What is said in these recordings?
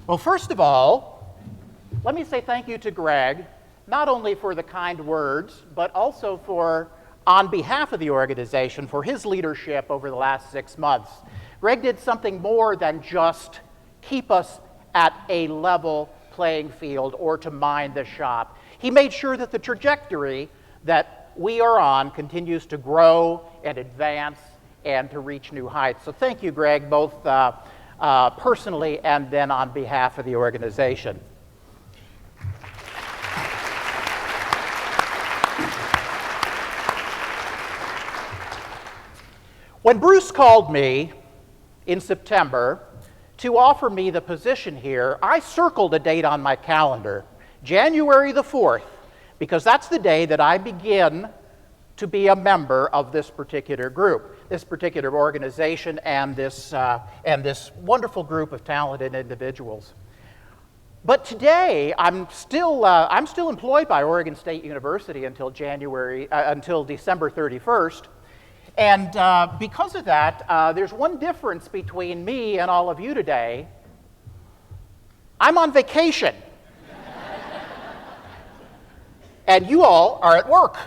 Well, first of all, let me say thank you to Greg, not only for the kind words, but also for, on behalf of the organization, for his leadership over the last 6 months. Greg did something more than just keep us at a level playing field or to mind the shop. He made sure that the trajectory that we are on continues to grow and advance and to reach new heights. So thank you, Greg, both personally and then on behalf of the organization. When Bruce called me in September to offer me the position here, I circled a date on my calendar, January the 4th, because that's the day that I begin to be a member of this particular group, this particular organization, and this wonderful group of talented individuals. But today, I'm still employed by Oregon State University until December 31st. And because of that, there's one difference between me and all of you today. I'm on vacation. And you all are at work.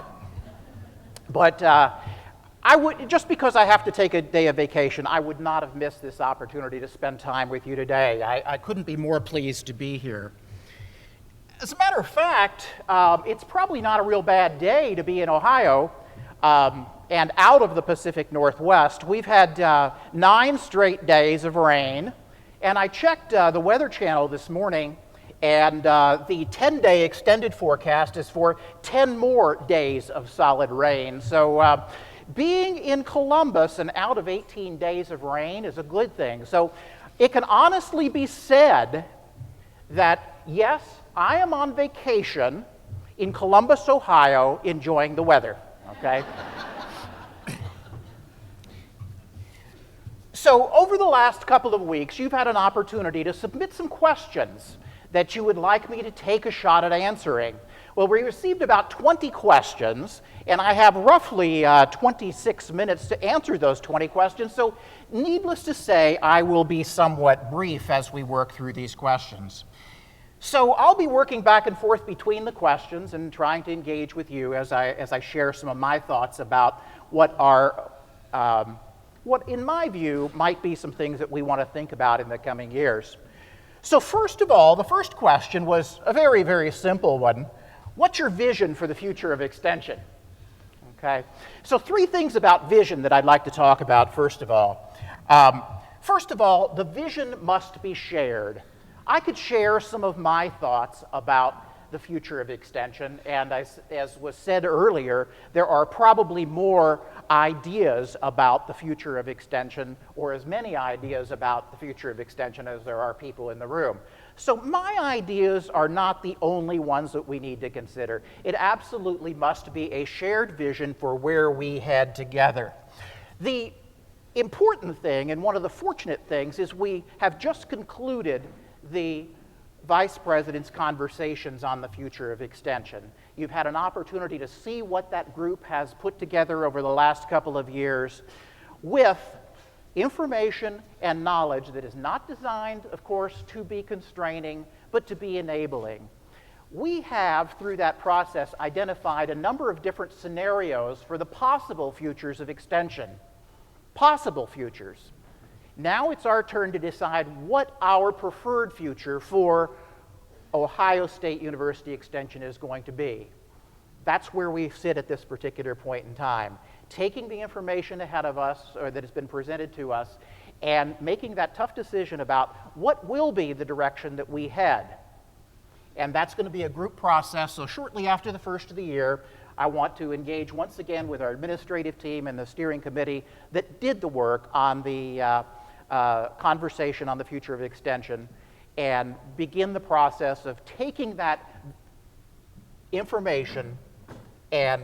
But just because I have to take a day of vacation, I would not have missed this opportunity to spend time with you today. I couldn't be more pleased to be here. As a matter of fact, it's probably not a real bad day to be in Ohio. And out of the Pacific Northwest. We've had 9 straight days of rain, and I checked the Weather Channel this morning, and the 10-day extended forecast is for 10 more days of solid rain. So being in Columbus and out of 18 days of rain is a good thing. So it can honestly be said that, yes, I am on vacation in Columbus, Ohio, enjoying the weather, okay? So over the last couple of weeks, you've had an opportunity to submit some questions that you would like me to take a shot at answering. Well, we received about 20 questions, and I have roughly 26 minutes to answer those 20 questions, so needless to say, I will be somewhat brief as we work through these questions. So I'll be working back and forth between the questions and trying to engage with you as I share some of my thoughts about what in my view might be some things that we want to think about in the coming years. So first of all, the first question was a very, very simple one. What's your vision for the future of extension? Okay. So 3 things about vision that I'd like to talk about first of all. First of all, the vision must be shared. I could share some of my thoughts about the future of extension, and as was said earlier, there are probably more ideas about the future of extension, or as many ideas about the future of extension as there are people in the room. So my ideas are not the only ones that we need to consider. It absolutely must be a shared vision for where we head together. The important thing, and one of the fortunate things, is we have just concluded the Vice President's conversations on the future of extension. You've had an opportunity to see what that group has put together over the last couple of years with information and knowledge that is not designed, of course, to be constraining, but to be enabling. We have, through that process, identified a number of different scenarios for the possible futures of extension. Possible futures. Now it's our turn to decide what our preferred future for Ohio State University Extension is going to be. That's where we sit at this particular point in time, taking the information ahead of us, or that has been presented to us, and making that tough decision about what will be the direction that we head. And that's going to be a group process, so shortly after the first of the year, I want to engage once again with our administrative team and the steering committee that did the work on the conversation on the future of extension, and begin the process of taking that information and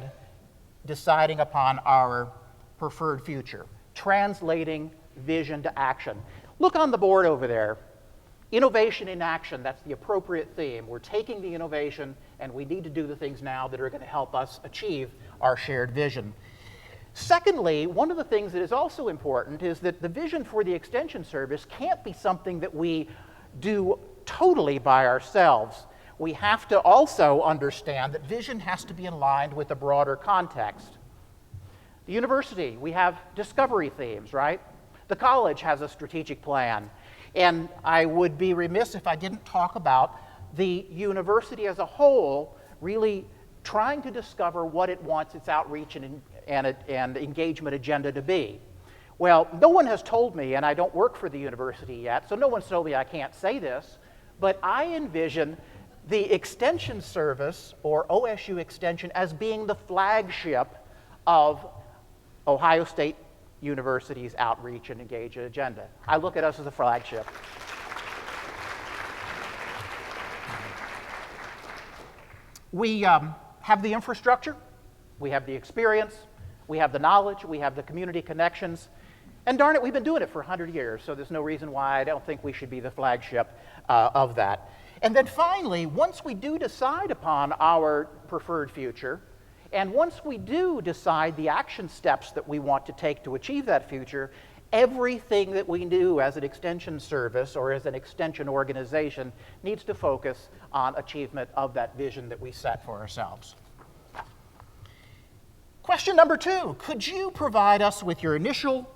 deciding upon our preferred future, translating vision to action. Look on the board over there. Innovation in action, that's the appropriate theme. We're taking the innovation, and we need to do the things now that are going to help us achieve our shared vision. Secondly, one of the things that is also important is that the vision for the Extension Service can't be something that we do totally by ourselves. We have to also understand that vision has to be aligned with a broader context. The university, we have discovery themes, right? The college has a strategic plan. And I would be remiss if I didn't talk about the university as a whole really trying to discover what it wants its outreach and engagement agenda to be. Well, no one has told me, and I don't work for the university yet, so no one's told me I can't say this, but I envision the Extension Service, or OSU Extension, as being the flagship of Ohio State University's outreach and engagement agenda. I look at us as a flagship. We have the infrastructure, we have the experience, we have the knowledge, we have the community connections, and darn it, we've been doing it for 100 years, so there's no reason why I don't think we should be the flagship of that. And then finally, once we do decide upon our preferred future, and once we do decide the action steps that we want to take to achieve that future, everything that we do as an extension service or as an extension organization needs to focus on achievement of that vision that we set for ourselves. Question number 2, could you provide us with your initial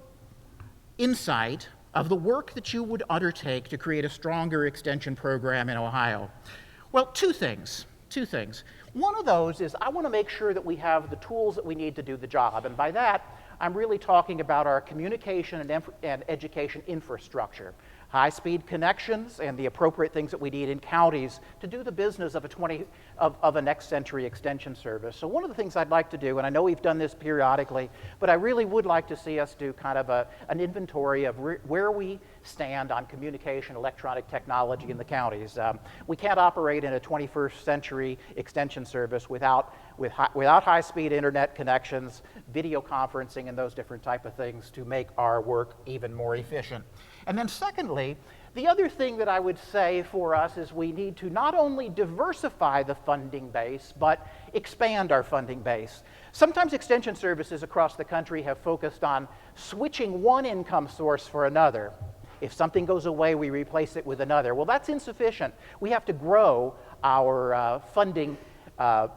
insight of the work that you would undertake to create a stronger extension program in Ohio? Well, two things. One of those is I want to make sure that we have the tools that we need to do the job. And by that, I'm really talking about our communication and education infrastructure, high-speed connections, and the appropriate things that we need in counties to do the business of a next century extension service. So one of the things I'd like to do, and I know we've done this periodically, but I really would like to see us do kind of an inventory of where we stand on communication, electronic technology in the counties. We can't operate in a 21st century extension service without high-speed internet connections, video conferencing, and those different type of things to make our work even more efficient. And then secondly, the other thing that I would say for us is we need to not only diversify the funding base, but expand our funding base. Sometimes extension services across the country have focused on switching one income source for another. If something goes away, we replace it with another. Well, that's insufficient. We have to grow our funding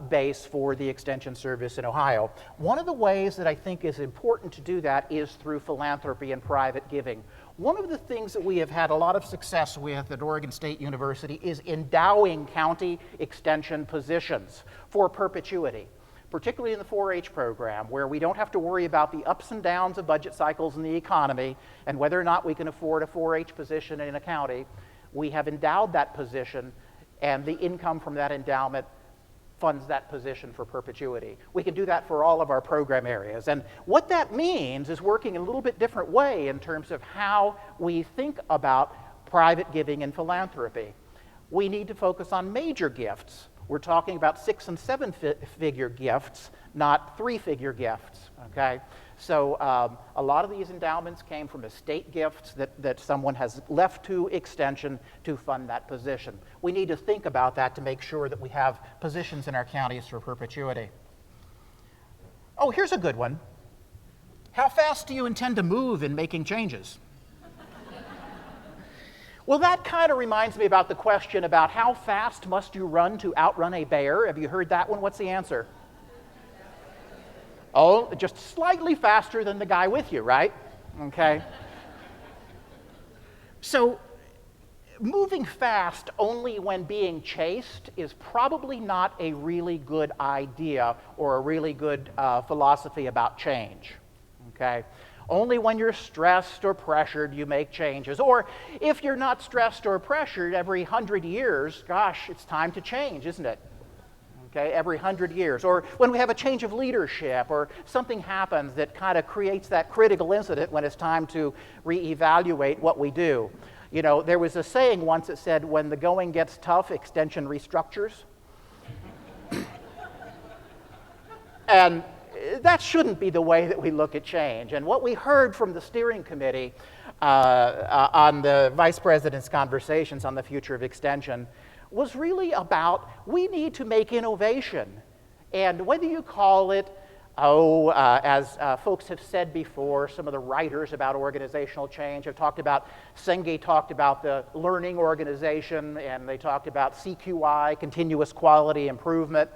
base for the extension service in Ohio. One of the ways that I think is important to do that is through philanthropy and private giving. One of the things that we have had a lot of success with at Oregon State University is endowing county extension positions for perpetuity, particularly in the 4-H program, where we don't have to worry about the ups and downs of budget cycles in the economy and whether or not we can afford a 4-H position in a county. We have endowed that position, and the income from that endowment funds that position for perpetuity. We can do that for all of our program areas. And what that means is working in a little bit different way in terms of how we think about private giving and philanthropy. We need to focus on major gifts. We're talking about 6- and 7-figure gifts, not 3-figure gifts, okay? So a lot of these endowments came from estate gifts that someone has left to extension to fund that position. We need to think about that to make sure that we have positions in our counties for perpetuity. Oh, here's a good one. How fast do you intend to move in making changes? Well, that kind of reminds me about the question about how fast must you run to outrun a bear? Have you heard that one? What's the answer? Oh, just slightly faster than the guy with you, right? Okay. So moving fast only when being chased is probably not a really good idea or a really good philosophy about change, okay? Only when you're stressed or pressured you make changes. Or if you're not stressed or pressured, every 100 years, gosh, it's time to change, isn't it? Okay, every 100 years. Or when we have a change of leadership or something happens that kind of creates that critical incident when it's time to reevaluate what we do. You know, there was a saying once that said, when the going gets tough, extension restructures. And that shouldn't be the way that we look at change. And what we heard from the steering committee on the vice president's conversations on the future of extension was really about we need to make innovation. And whether you call it As folks have said before, some of the writers about organizational change have talked about, Senge talked about the learning organization, and they talked about CQI, continuous quality improvement,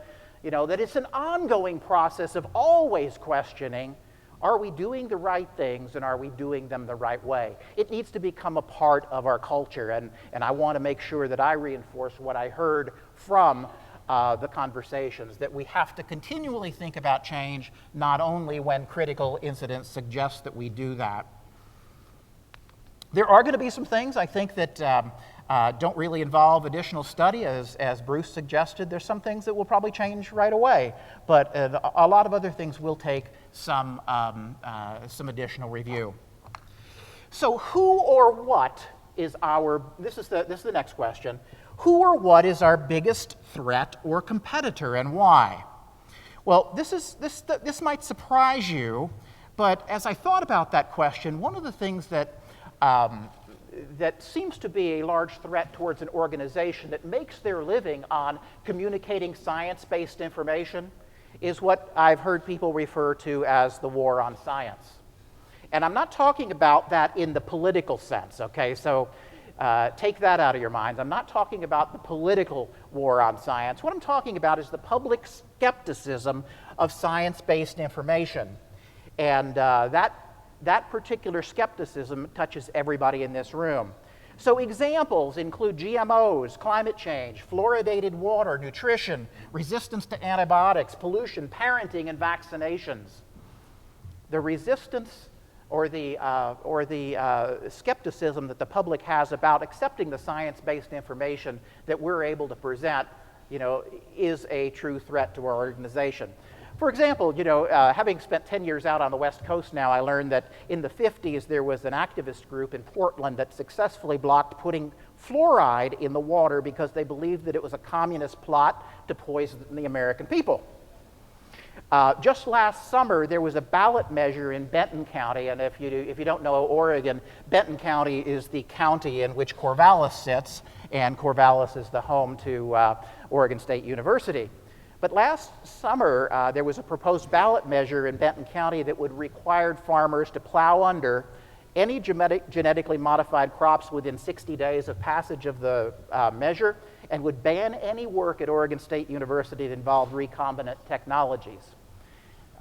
that it's an ongoing process of always questioning, are we doing the right things and are we doing them the right way? It needs to become a part of our culture, and I want to make sure that I reinforce what I heard from the conversations, that we have to continually think about change, not only when critical incidents suggest that we do that. There are going to be some things, I think, that don't really involve additional study, as Bruce suggested. There's some things that will probably change right away, but a lot of other things will take some additional review. So who or what is this is the next question. Who or what is our biggest threat or competitor, and why? Well, this might surprise you, but as I thought about that question, one of the things that seems to be a large threat towards an organization that makes their living on communicating science-based information is what I've heard people refer to as the war on science. And I'm not talking about that in the political sense, okay? So take that out of your minds. I'm not talking about the political war on science. What I'm talking about is the public skepticism of science-based information. And that particular skepticism touches everybody in this room. So examples include GMOs, climate change, fluoridated water, nutrition, resistance to antibiotics, pollution, parenting, and vaccinations. The resistance or the skepticism that the public has about accepting the science-based information that we're able to present, is a true threat to our organization. For example, having spent 10 years out on the West Coast now, I learned that in the 50s there was an activist group in Portland that successfully blocked putting fluoride in the water because they believed that it was a communist plot to poison the American people. Just last summer, there was a ballot measure in Benton County, and if you don't know Oregon, Benton County is the county in which Corvallis sits, and Corvallis is the home to Oregon State University. But last summer, there was a proposed ballot measure in Benton County that would require farmers to plow under any genetically modified crops within 60 days of passage of the measure, and would ban any work at Oregon State University that involved recombinant technologies.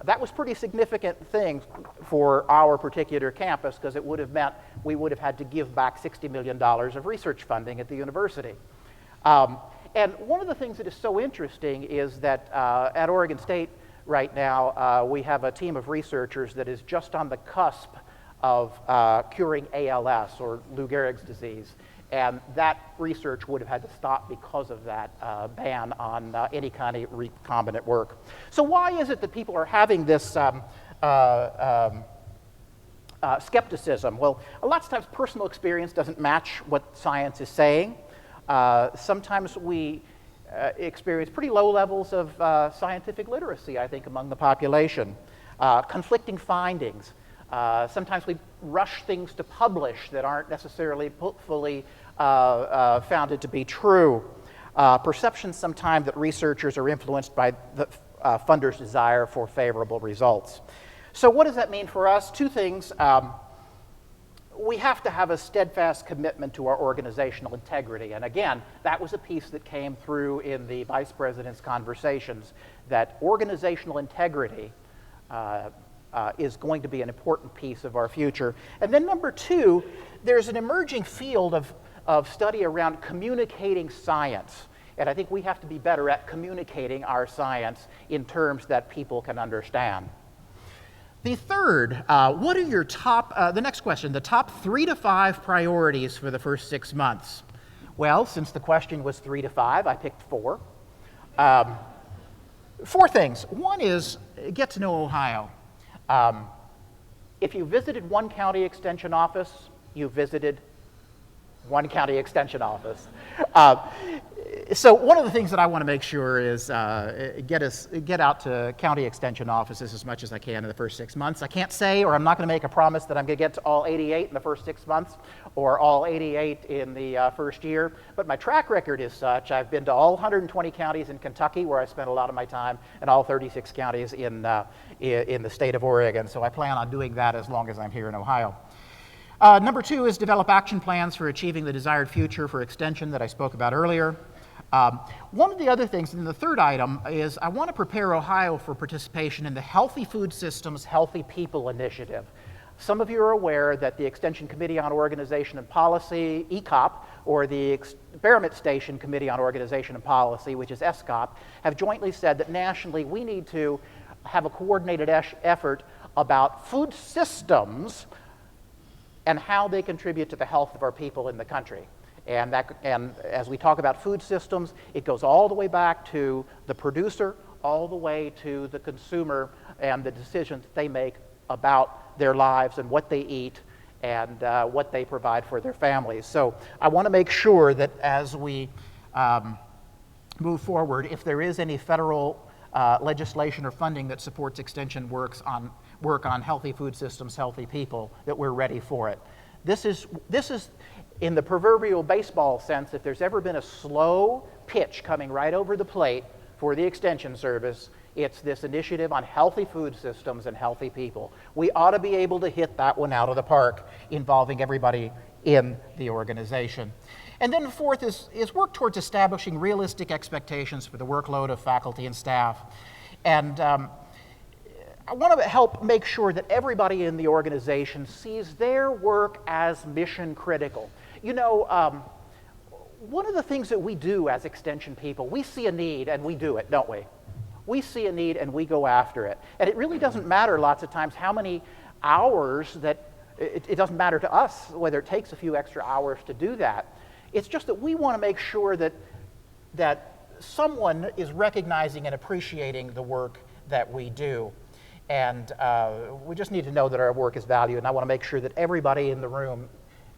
That was pretty significant thing for our particular campus, because it would have meant we would have had to give back $60 million of research funding at the university. And one of the things that is so interesting is that at Oregon State right now, we have a team of researchers that is just on the cusp of curing ALS, or Lou Gehrig's disease. And that research would have had to stop because of that ban on any kind of recombinant work. So why is it that people are having this skepticism? Well, a lot of times personal experience doesn't match what science is saying. Sometimes we experience pretty low levels of scientific literacy, I think, among the population. Conflicting findings. Sometimes we rush things to publish that aren't necessarily fully founded to be true. Perceptions sometimes that researchers are influenced by the funders' desire for favorable results. So what does that mean for us? Two things. We have to have a steadfast commitment to our organizational integrity. And again, that was a piece that came through in the Vice President's conversations, that organizational integrity is going to be an important piece of our future. And then number two, there's an emerging field of study around communicating science. And I think we have to be better at communicating our science in terms that people can understand. The third, what are your the next question, the top 3 to 5 priorities for the first 6 months? Well, since the question was 3 to 5, I picked 4. 4 things. One is get to know Ohio. If you visited one county extension office, you visited one county extension office. So one of the things that I want to make sure is get out to county extension offices as much as I can in the first 6 months. I can't say, or I'm not going to make a promise that I'm going to get to all 88 in the first 6 months or all 88 in the first year, but my track record is such. I've been to all 120 counties in Kentucky, where I spent a lot of my time, and all 36 counties in the state of Oregon, so I plan on doing that as long as I'm here in Ohio. Number 2 is develop action plans for achieving the desired future for extension that I spoke about earlier. One of the other things, and the third item, is I want to prepare Ohio for participation in the Healthy Food Systems, Healthy People initiative. Some of you are aware that the Extension Committee on Organization and Policy, ECOP, or the Experiment Station Committee on Organization and Policy, which is ESCOP, have jointly said that nationally we need to have a coordinated effort about food systems and how they contribute to the health of our people in the country. And as we talk about food systems, it goes all the way back to the producer, all the way to the consumer and the decisions that they make about their lives and what they eat and what they provide for their families. So I want to make sure that as we move forward, if there is any federal legislation or funding that supports extension work on healthy food systems, healthy people, that we're ready for it. This is in the proverbial baseball sense, if there's ever been a slow pitch coming right over the plate for the Extension Service, it's this initiative on healthy food systems and healthy people. We ought to be able to hit that one out of the park, involving everybody in the organization. And then the fourth is work towards establishing realistic expectations for the workload of faculty and staff. And I want to help make sure that everybody in the organization sees their work as mission critical. You know, one of the things that we do as extension people, we see a need and we do it, don't we? We see a need and we go after it. And it really doesn't matter lots of times how many hours that, it doesn't matter to us whether it takes a few extra hours to do that. It's just that we want to make sure that someone is recognizing and appreciating the work that we do. And we just need to know that our work is valued, and I want to make sure that everybody in the room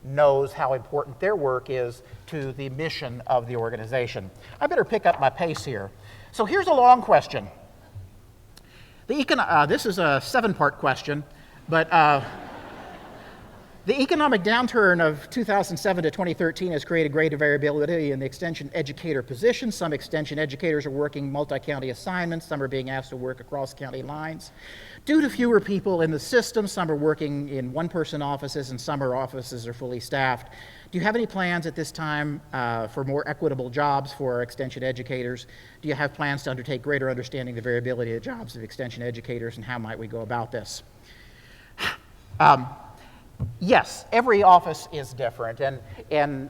knows how important their work is to the mission of the organization. I better pick up my pace here. So here's a long question. This is a 7-part question, but the economic downturn of 2007 to 2013 has created greater variability in the extension educator position. Some extension educators are working multi-county assignments. Some are being asked to work across county lines. Due to fewer people in the system, some are working in one-person offices and some offices are fully staffed. Do you have any plans at this time for more equitable jobs for our extension educators? Do you have plans to undertake greater understanding the variability of the jobs of extension educators, and how might we go about this? Yes, every office is different, and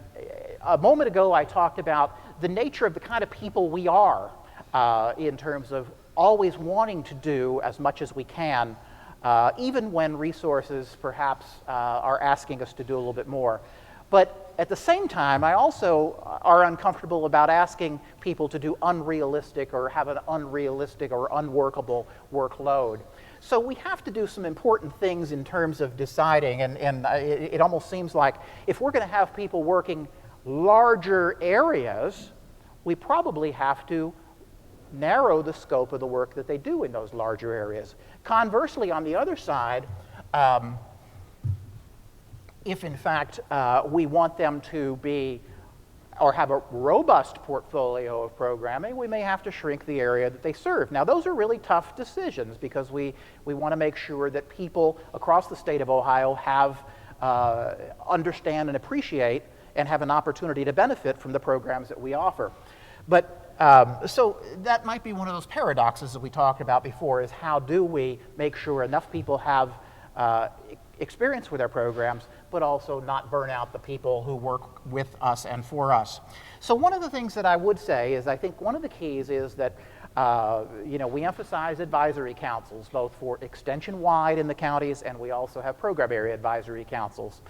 a moment ago I talked about the nature of the kind of people we are in terms of always wanting to do as much as we can, even when resources perhaps are asking us to do a little bit more. But at the same time, I also are uncomfortable about asking people to do unrealistic or have an unrealistic or unworkable workload. So we have to do some important things in terms of deciding, and it almost seems like if we're going to have people working larger areas, we probably have to narrow the scope of the work that they do in those larger areas. Conversely, on the other side, if in fact we want them to be or have a robust portfolio of programming, we may have to shrink the area that they serve. Now, those are really tough decisions because we want to make sure that people across the state of Ohio have understand and appreciate and have an opportunity to benefit from the programs that we offer. But so that might be one of those paradoxes that we talked about before, is how do we make sure enough people have experience with our programs, but also not burn out the people who work with us and for us. So one of the things that I would say is I think one of the keys is that we emphasize advisory councils, both for extension-wide in the counties, and we also have program area advisory councils.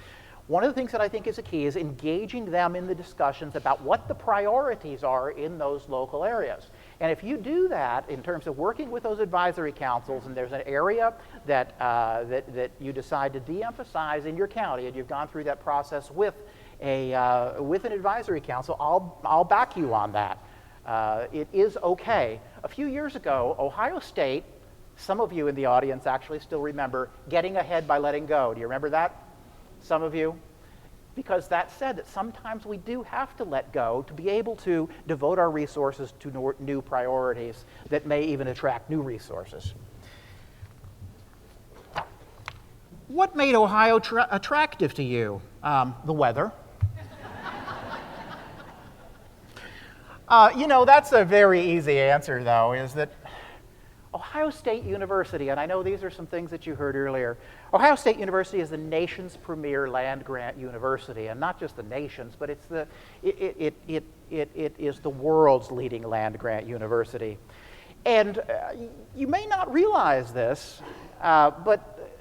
One of the things that I think is a key is engaging them in the discussions about what the priorities are in those local areas. And if you do that in terms of working with those advisory councils, and there's an area that you decide to de-emphasize in your county, and you've gone through that process with with an advisory council, I'll back you on that. It is okay. A few years ago, Ohio State, some of you in the audience actually still remember getting ahead by letting go. Do you remember that? Some of you? Because that said that sometimes we do have to let go to be able to devote our resources to new priorities that may even attract new resources. What made Ohio attractive to you? The weather. That's a very easy answer, though, is that Ohio State University, and I know these are some things that you heard earlier, Ohio State University is the nation's premier land-grant university, and not just the nation's, but it is the world's leading land-grant university. And you may not realize this, but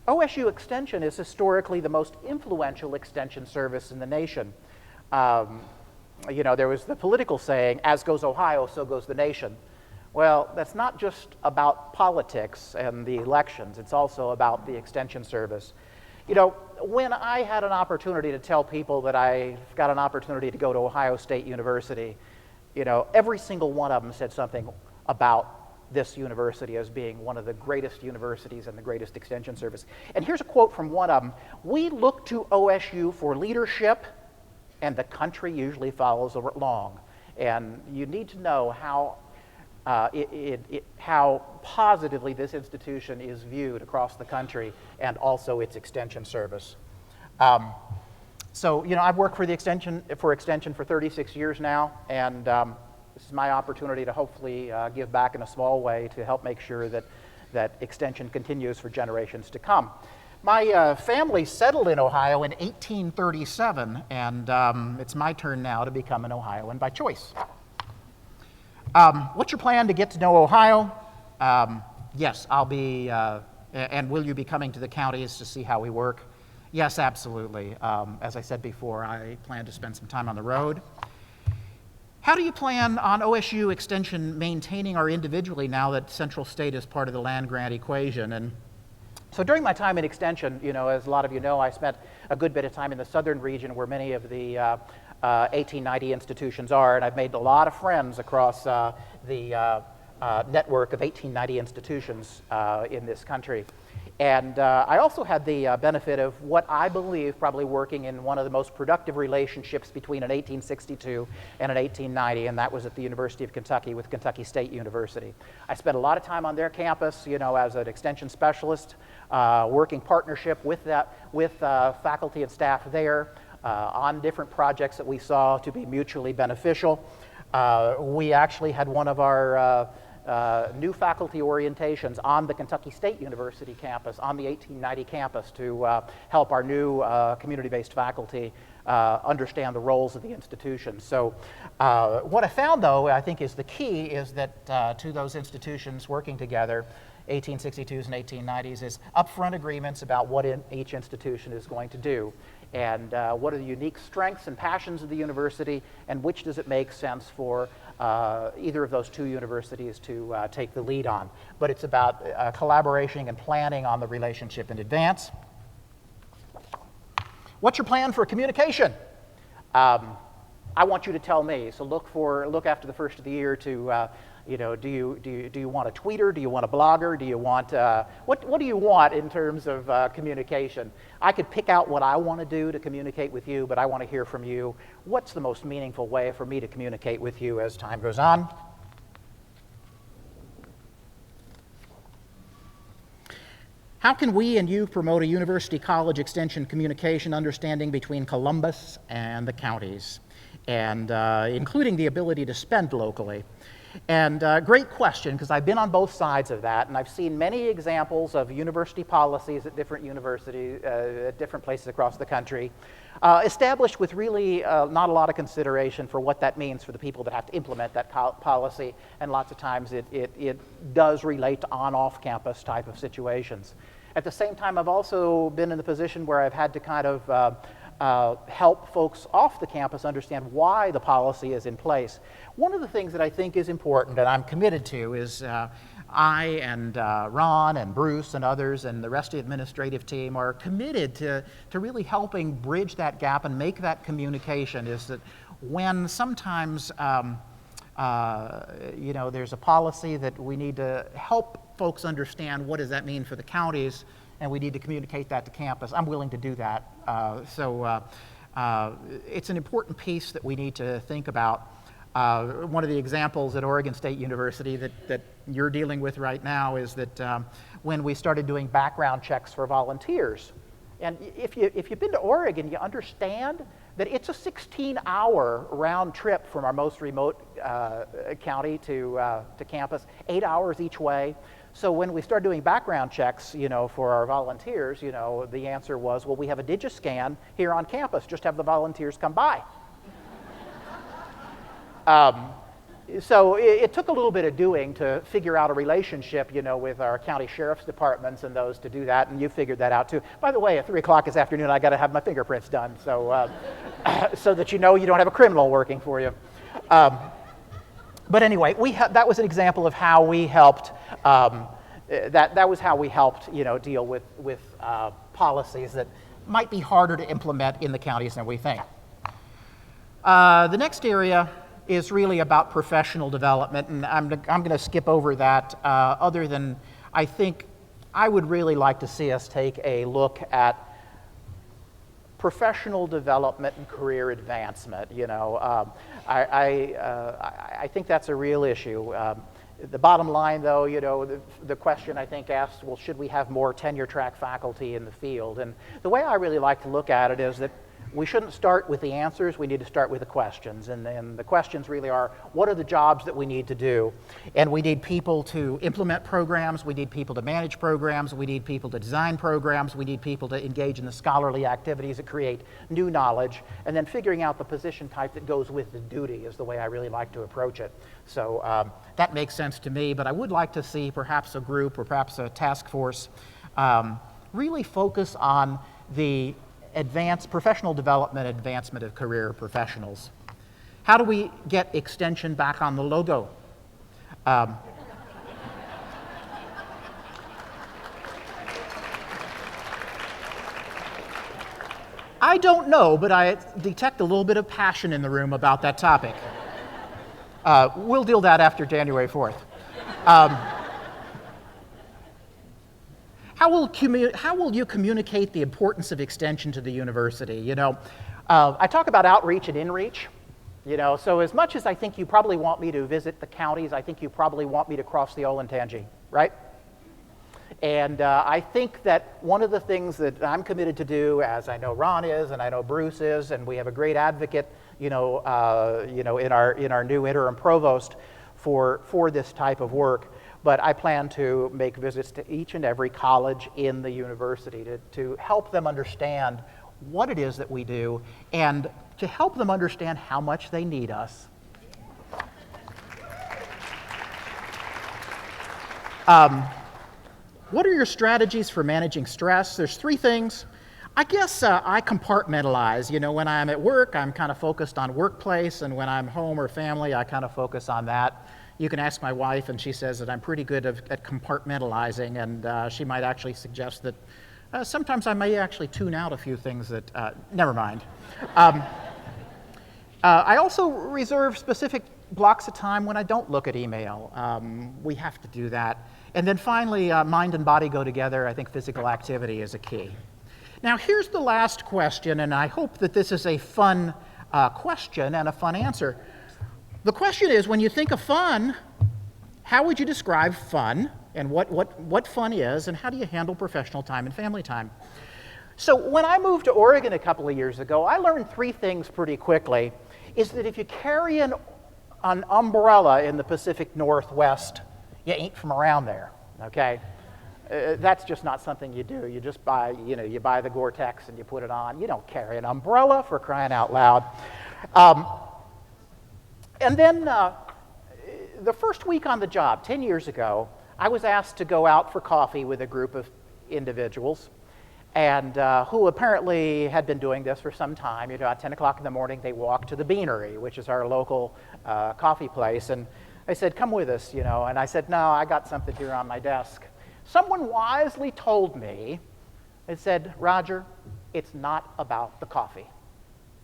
OSU Extension is historically the most influential extension service in the nation. There was the political saying, as goes Ohio, so goes the nation. Well, that's not just about politics and the elections. It's also about the extension service. When I had an opportunity to tell people that I got an opportunity to go to Ohio State University, every single one of them said something about this university as being one of the greatest universities and the greatest extension service. And here's a quote from one of them. "We look to OSU for leadership, and the country usually follows along." And you need to know how positively this institution is viewed across the country and also its extension service. I've worked for Extension for 36 years now, and this is my opportunity to hopefully give back in a small way to help make sure that Extension continues for generations to come. My family settled in Ohio in 1837, and it's my turn now to become an Ohioan by choice. What's your plan to get to know Ohio? Yes, I'll be, and will you be coming to the counties to see how we work? Yes, absolutely. As I said before, I plan to spend some time on the road. How do you plan on OSU Extension maintaining our individually now that Central State is part of the land-grant equation? And so during my time in Extension, as a lot of you know, I spent a good bit of time in the southern region where many of the 1890 institutions are, and I've made a lot of friends across the network of 1890 institutions in this country. And I also had the benefit of what I believe probably working in one of the most productive relationships between an 1862 and an 1890, and that was at the University of Kentucky with Kentucky State University. I spent a lot of time on their campus, as an extension specialist, working partnership with faculty and staff there on different projects that we saw to be mutually beneficial. We actually had one of our new faculty orientations on the Kentucky State University campus, on the 1890 campus, to help our new community-based faculty understand the roles of the institution. So what I found, though, I think is the key, is that to those institutions working together, 1862s and 1890s, is upfront agreements about what each institution is going to do, and what are the unique strengths and passions of the university, and which does it make sense for either of those two universities to take the lead on. But it's about collaboration and planning on the relationship in advance. What's your plan for communication? I want you to tell me. So look after the first of the year to, do you want a tweeter? Do you want a blogger? Do you want what do you want in terms of communication? I could pick out what I want to do to communicate with you, but I want to hear from you. What's the most meaningful way for me to communicate with you as time goes on? How can we and you promote a university college extension communication understanding between Columbus and the counties, and including the ability to spend locally? And great question, because I've been on both sides of that, and I've seen many examples of university policies at different universities, at different places across the country, established with really not a lot of consideration for what that means for the people that have to implement that policy, and lots of times it does relate to on-off-campus type of situations. At the same time, I've also been in the position where I've had to kind of help folks off the campus understand why the policy is in place. One of the things that I think is important and I'm committed to is I and Ron and Bruce and others and the rest of the administrative team are committed to really helping bridge that gap and make that communication, is that when sometimes there's a policy that we need to help folks understand what does that mean for the counties, and we need to communicate that to campus, I'm willing to do that. It's an important piece that we need to think about. One of the examples at Oregon State University that you're dealing with right now is that when we started doing background checks for volunteers, and if you've been to Oregon, you understand that it's a 16-hour round trip from our most remote county to campus, 8 hours each way. So when we started doing background checks, for our volunteers, the answer was, well, we have a DigiScan here on campus. Just have the volunteers come by. So it took a little bit of doing to figure out a relationship, with our county sheriff's departments and those to do that, and you figured that out too. By the way, at 3 o'clock this afternoon, I got to have my fingerprints done, so so that you don't have a criminal working for you. But anyway, that was an example of how we helped. That was how we helped, deal with policies that might be harder to implement in the counties than we think. The next area is really about professional development, and I'm going to skip over that, other than I think I would really like to see us take a look at professional development and career advancement. I think that's a real issue. The bottom line, though, the question I think asks, well, should we have more tenure track faculty in the field? And the way I really like to look at it is that we shouldn't start with the answers, we need to start with the questions. And the questions really are, what are the jobs that we need to do? And we need people to implement programs, we need people to manage programs, we need people to design programs, we need people to engage in the scholarly activities that create new knowledge, and then figuring out the position type that goes with the duty is the way I really like to approach it. So that makes sense to me, but I would like to see perhaps a group or perhaps a task force really focus on the professional development, advancement of career professionals. How do we get extension back on the logo? I don't know, but I detect a little bit of passion in the room about that topic. We'll deal that after January 4th. How will you communicate the importance of extension to the university? I talk about outreach and inreach. So as much as I think you probably want me to visit the counties, I think you probably want me to cross the Olentangy, right? And I think that one of the things that I'm committed to do, as I know Ron is, and I know Bruce is, and we have a great advocate, in our new interim provost for this type of work. But I plan to make visits to each and every college in the university to help them understand what it is that we do and to help them understand how much they need us. What are your strategies for managing stress? There's 3 things. I guess I compartmentalize. When I'm at work, I'm kind of focused on workplace, and when I'm home or family, I kind of focus on that. You can ask my wife, and she says that I'm pretty good at compartmentalizing, and she might actually suggest that sometimes I may actually tune out a few things that, never mind. I also reserve specific blocks of time when I don't look at email. We have to do that. And then finally, mind and body go together. I think physical activity is a key. Now, here's the last question, and I hope that this is a fun question and a fun answer. The question is, when you think of fun, how would you describe fun, and what fun is, and how do you handle professional time and family time? So when I moved to Oregon a couple of years ago, I learned 3 things pretty quickly. Is that if you carry an umbrella in the Pacific Northwest, you ain't from around there, okay? That's just not something you do. You just buy, you buy the Gore-Tex and you put it on. You don't carry an umbrella, for crying out loud. And then the first week on the job, 10 years ago, I was asked to go out for coffee with a group of individuals. and who apparently had been doing this for some time. You know, at 10 o'clock in the morning, they walked to the Beanery, which is our local coffee place, and they said, come with us, you know, and I said, no, I got something here on my desk. Someone wisely told me, it said, Roger, it's not about the coffee,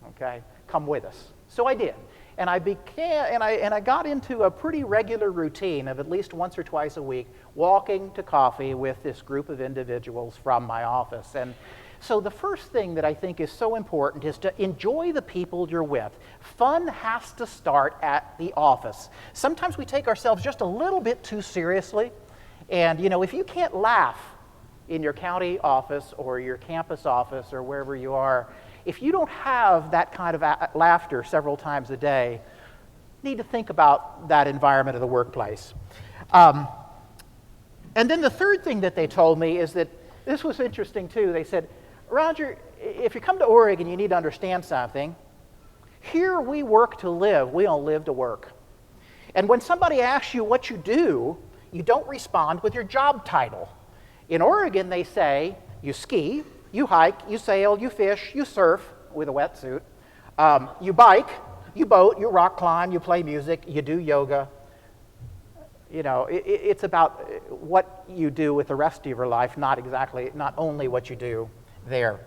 okay? Come with us. So I did. And I got into a pretty regular routine of at least once or twice a week walking to coffee with this group of individuals from my office. And so the first thing that I think is so important is to enjoy the people you're with. Fun has to start at the office. Sometimes we take ourselves just a little bit too seriously. And, you know, if you can't laugh in your county office or your campus office or wherever you are, if you don't have that kind of laughter several times a day, you need to think about that environment of the workplace. And then the third thing that they told me is that, this was interesting too, they said, Roger, if you come to Oregon, you need to understand something. Here we work to live, we don't live to work. And when somebody asks you what you do, you don't respond with your job title. In Oregon, they say, you ski, you hike, you sail, you fish, you surf with a wetsuit, you bike, you boat, you rock climb, you play music, you do yoga. You know, it's about what you do with the rest of your life, not only what you do there.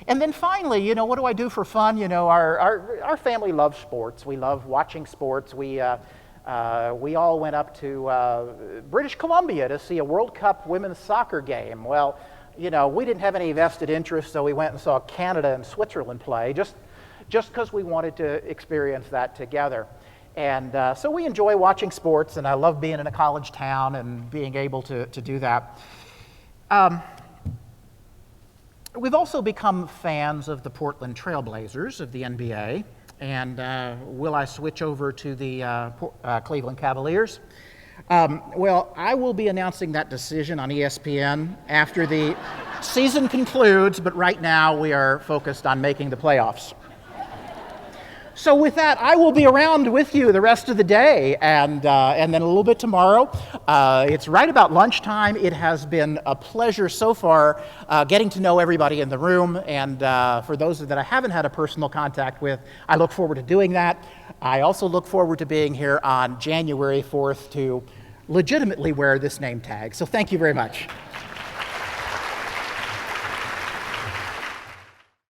And then finally, you know, what do I do for fun? You know, our family loves sports. We love watching sports. We all went up to British Columbia to see a World Cup women's soccer game. Well, you know, we didn't have any vested interest, so we went and saw Canada and Switzerland play, just because we wanted to experience that together. And so we enjoy watching sports, and I love being in a college town and being able to do that. We've also become fans of the Portland Trailblazers of the NBA, and will I switch over to the Cleveland Cavaliers? Well, I will be announcing that decision on ESPN after the season concludes, but right now we are focused on making the playoffs. So with that, I will be around with you the rest of the day, and then a little bit tomorrow. It's right about lunchtime. It has been a pleasure so far getting to know everybody in the room, and for those that I haven't had a personal contact with, I look forward to doing that. I also look forward to being here on January 4th to legitimately wear this name tag. So thank you very much.